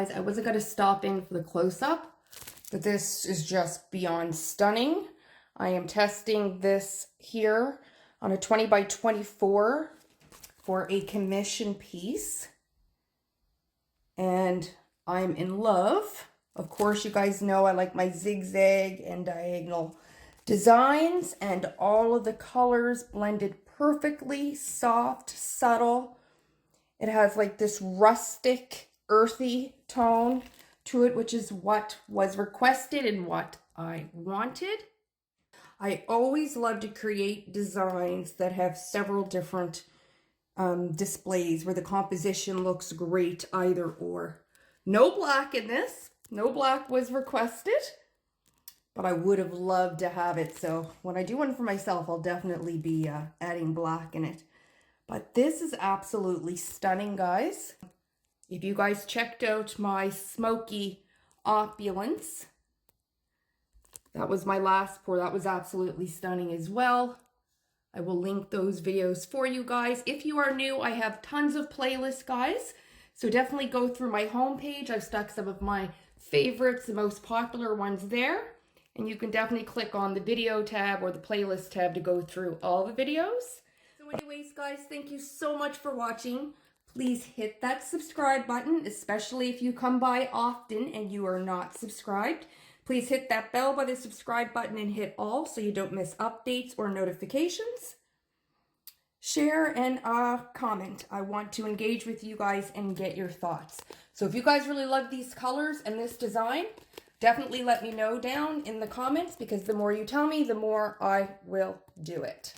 guys, I wasn't going to stop in for the close-up, but this is just beyond stunning. I am testing this here on a 20 by 24 for a commission piece. And I'm in love. Of course, you guys know I like my zigzag and diagonal designs, and all of the colors blended perfectly, soft, subtle. It has like this rustic, earthy tone to it, which is what was requested and what I wanted. I always love to create designs that have several different displays where the composition looks great either or. No black in this. No black was requested, but I would have loved to have it. So when I do one for myself, I'll definitely be adding black in it. But this is absolutely stunning, guys. If you guys checked out my smoky opulence, that was my last pour. That was absolutely stunning as well. I will link those videos for you guys. If you are new, I have tons of playlists, guys. So definitely go through my homepage. I've stuck some of my favorites, the most popular ones there. And you can definitely click on the video tab or the playlist tab to go through all the videos. So anyways, guys, thank you so much for watching. Please hit that subscribe button, especially if you come by often and you are not subscribed. Please hit that bell by the subscribe button and hit all so you don't miss updates or notifications. Share and comment. I want to engage with you guys and get your thoughts. So if you guys really love these colors and this design, definitely let me know down in the comments, because the more you tell me, the more I will do it.